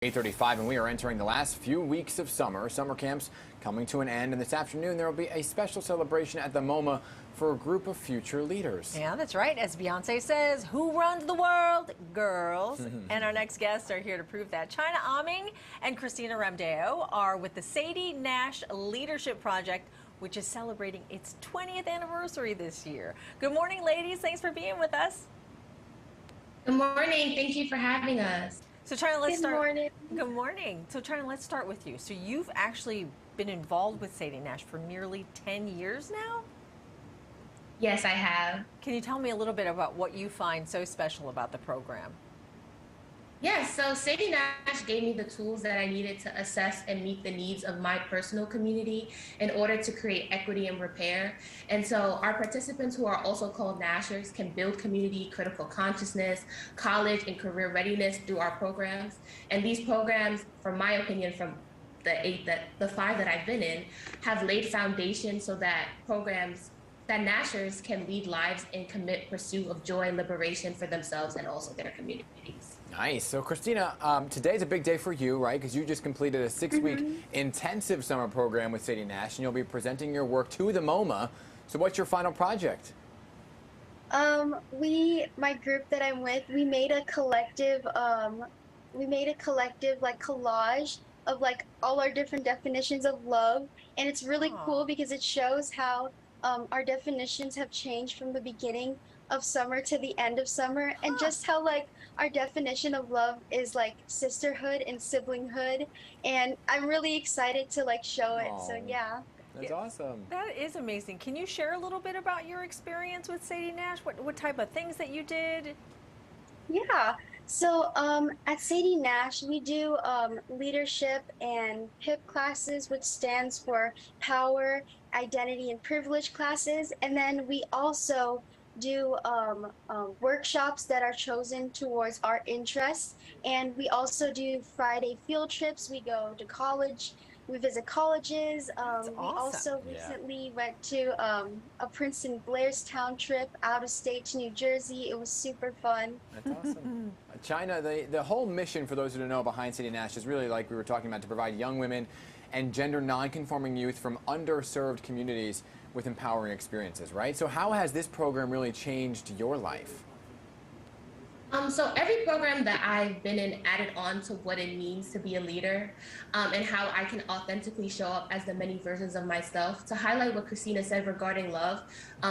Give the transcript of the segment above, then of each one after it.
8:35, and we are entering the last few weeks of summer. Summer camps coming to an end, and this afternoon there will be a special celebration at the MOMA for a group of future leaders. Yeah, that's right. As Beyonce says, who runs the world? Girls. And our next guests are here to prove that. CHYNNA, AMING, and CHRISTINA RAMDEO are with the Sadie Nash Leadership Project, which is celebrating its 20th anniversary this year. Good morning, ladies. Thanks for being with us. Good morning. Thank you for having us. So CHYNNA, let's start. Good morning. Good morning. So CHYNNA, let's start with you. So you've actually been involved with Sadie Nash for nearly 10 years now? Yes, I have. Can you tell me a little bit about what you find so special about the program? Yes, so Sadie Nash gave me the tools that I needed to assess and meet the needs of my personal community in order to create equity and repair. And so our participants, who are also called Nashers, can build community, critical consciousness, college, and career readiness through our programs. And these programs, from my opinion, from the five that I've been in, have laid foundation so that that Nashers can lead lives and commit pursuit of joy and liberation for themselves and also their communities. Nice. So CHRISTINA, today's a big day for you, right? Because you just completed a 6-week intensive summer program with Sadie Nash, and you'll be presenting your work to the MOMA. So what's your final project? My group that I'm with, we made a collective like collage of like all our different definitions of love, and it's really cool because it shows how our definitions have changed from the beginning of summer to the end of summer, and just how like our definition of love is like sisterhood and siblinghood, and I'm really excited to like show it. So yeah. That's awesome. That is amazing. Can you share a little bit about your experience with Sadie Nash? What type of things that you did? Yeah. So at Sadie Nash, we do leadership and PIP classes, which stands for Power, Identity, and Privilege classes. And then we also do workshops that are chosen towards our interests. And we also do Friday field trips. We go to college. We visit colleges. Awesome. We also recently went to a Princeton Blairstown trip out of state to New Jersey. It was super fun. That's awesome. CHYNNA, the whole mission, for those who don't know, behind Sadie Nash is really, like we were talking about, to provide young women and gender non-conforming youth from underserved communities with empowering experiences, right? So how has this program really changed your life? So every program that I've been in added on to what it means to be a leader, and how I can authentically show up as the many versions of myself. To highlight what CHRISTINA said regarding love,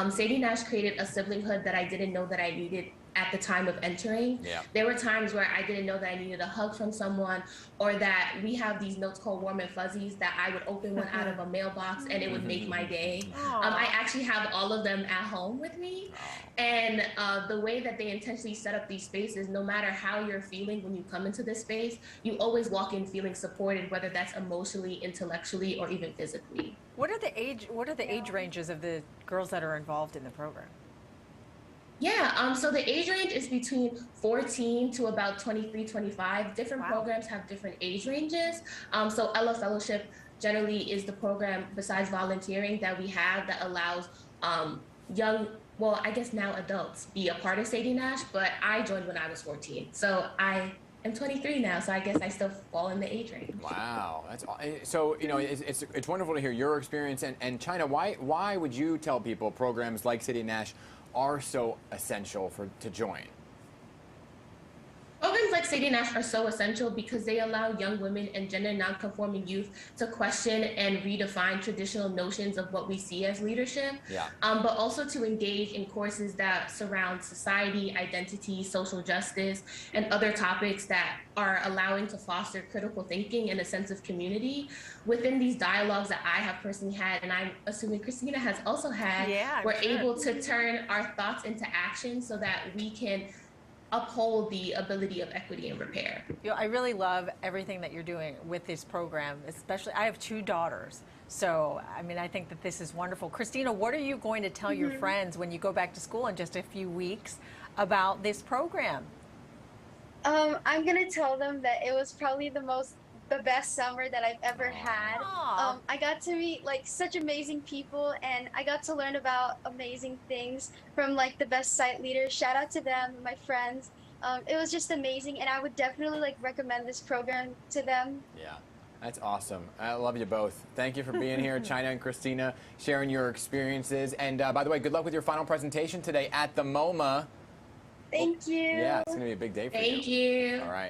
Sadie Nash created a siblinghood that I didn't know that I needed at the time of entering. There were times where I didn't know that I needed a hug from someone, or that we have these notes called warm and fuzzies that I would open one out of a mailbox and it would make my day. I actually have all of them at home with me. And the way that they intentionally set up these spaces, no matter how you're feeling when you come into this space, you always walk in feeling supported, whether that's emotionally, intellectually, or even physically. What are the age ranges of the girls that are involved in the program? Yeah, so the age range is between 14 to about 23, 25. Different programs have different age ranges. So Ella Fellowship generally is the program, besides volunteering, that we have that allows young, well, I guess now adults, be a part of Sadie Nash, but I joined when I was 14. So I am 23 now, so I guess I still fall in the age range. Wow, that's so. You know, it's wonderful to hear your experience. And CHYNNA, why would you tell people programs like Sadie Nash are so essential to join? Programs like Sadie Nash are so essential because they allow young women and gender non-conforming youth to question and redefine traditional notions of what we see as leadership, but also to engage in courses that surround society, identity, social justice, and other topics that are allowing to foster critical thinking and a sense of community. Within these dialogues that I have personally had, and I'm assuming CHRISTINA has also had, we're able to turn our thoughts into action so that we can uphold the ability of equity and repair. You know, I really love everything that you're doing with this program, especially I have 2 daughters. So, I mean, I think that this is wonderful. CHRISTINA, what are you going to tell your friends when you go back to school in just a few weeks about this program? I'm going to tell them that it was probably the best summer that I've ever had. I got to meet like such amazing people, and I got to learn about amazing things from like the best site leaders. Shout out to them, my friends. It was just amazing, and I would definitely like recommend this program to them. Yeah. That's awesome. I love you both. Thank you for being here, CHYNNA and Christina, sharing your experiences. And by the way, good luck with your final presentation today at the MOMA. Thank you. Yeah, it's going to be a big day for you. Thank you. All right.